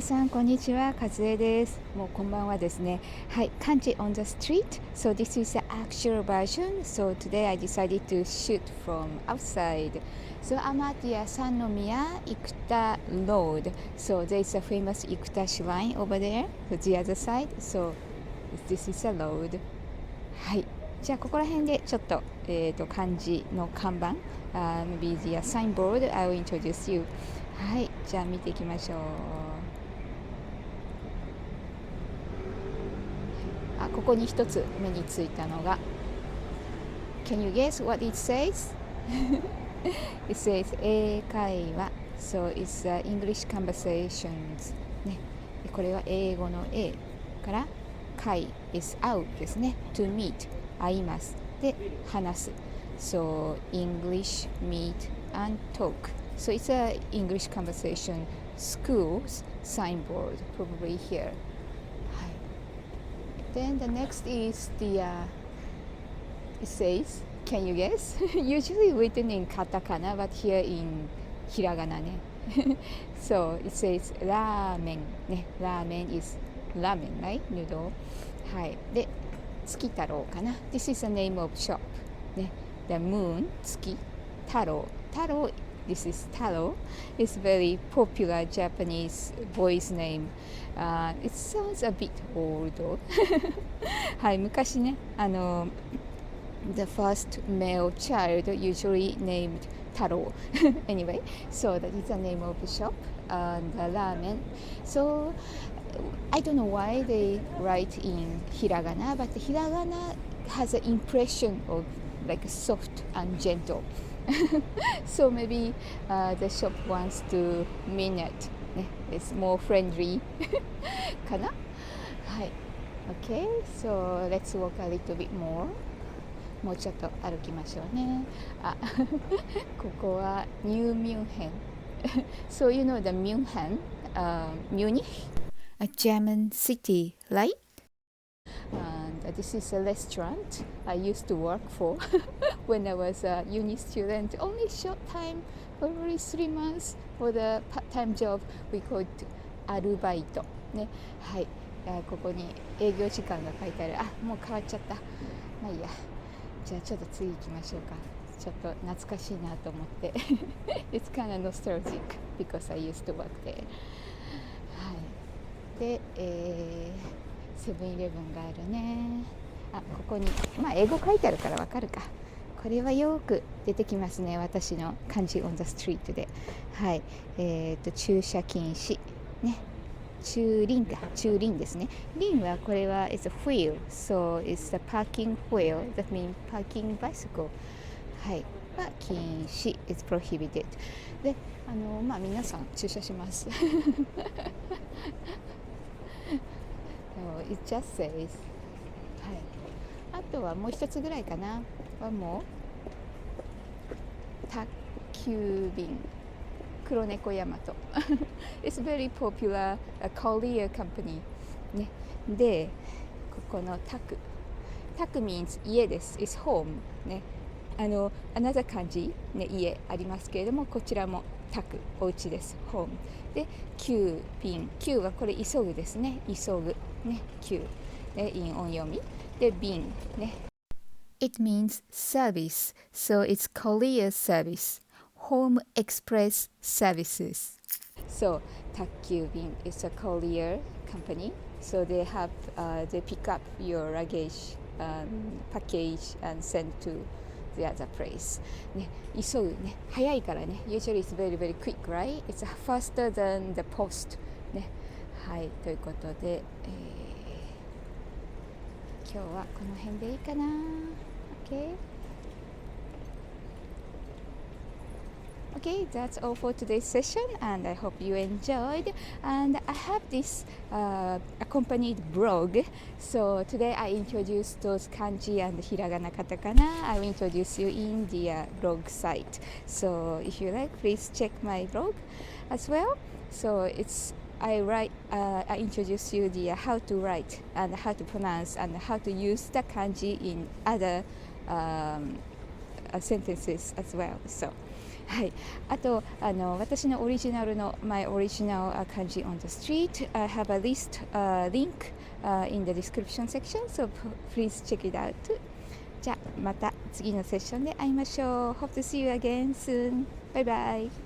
さんこんにちは、かずえです。もうこんばんはですね。はい、Kanji on the street. So this is the actual version. So today I decided to shoot from outside. So I'm at the Sannomiya Ikuta Road. So there is a famous Ikuta shrine over there, to the other side. So this is a road. はい。じゃあここら辺でちょっと漢字の看板、maybe the signboard I will introduce you. はい、じゃあ見ていきましょう。ここに一つ目についたのが Can you guess what it says? It says 英会話 So it's English conversations、ね、これは英語の A から会 is 会うですね To meet 会いますで話す So English meet and talk So it's a English conversation schools signboard probably here.Then the next is it says, can you guess? Usually written in katakana, but here in hiragana ね。So it says ラーメンね。ラーメン is ラーメン right? Noodle. はい。で、つきたろうかな。This is the name of shop ね。The moon 月太郎。太郎 This is Taro. It's very popular Japanese boy's name. It sounds a bit old. はい、昔ね、the first male child usually named Taro. Anyway, so that is the name of the shop and the ramen. So I don't know why they write in hiragana, but hiragana has an impression of like soft and gentle.So maybe the shop wants to mean it. ね、it's more friendly かな。はい。Okay, so let's walk a little bit more. もうちょっと歩きましょうね。ここはニューミュンヘン。So you know the München, Munich, a German city, right?And this is a restaurant I used to work for when I was a uni student. Only short time, probably 3 months for the part-time job we called アルバイト。ね、はい。ここに営業時間が書いてある。もう変わっちゃった。まあいいや。じゃあちょっと次行きましょうか。ちょっと懐かしいなと思って。It's kind of nostalgic because I used to work there. はい。で、セブンイレブンがあるね。ここに英語書いてあるからわかるか。これはよく出てきますね。私の漢字 on the street で。はい。駐車禁止ね。駐輪ですね。輪はこれは is a wheel, so it's the parking wheel. That means parking bicycle. はい。は禁止 is prohibited. で、皆さん駐車します。It just says はい。あとはもう一つぐらいかな。もうたっきゅうびん黒猫ヤマトIt's very popular Korea company ね。で、ここのタク means 家です is home ね。another 漢字ね、家ありますけれども、こちらもタクお家です home で、急便急はこれ急ぐですね。急ぐね、急で音読みで便ね。It means service, so it's Korea service, home express services. So 宅急便 is a Korea company, so they pick up your luggage, package and send to the other place. ね、急ぐね、早いからね。Usually it's very very quick, right? It's faster than the post. ね、はい、ということで、今日はこの辺でいいかな。Okay, that's all for today's session, and I hope you enjoyed. And I have this accompanied blog. So today I introduced those kanji and hiragana katakana. I will introduce you in the blog site. So if you like, please check my blog as well. So I introduce you the how to write and how to pronounce and how to use the kanji in other sentences as well. So はい、あと私のオリジナルの My original Kanji on the street. I have a link in the description section, so please check it out. じゃあまた次のセッションで会いましょう。Hope to see you again soon. Bye bye.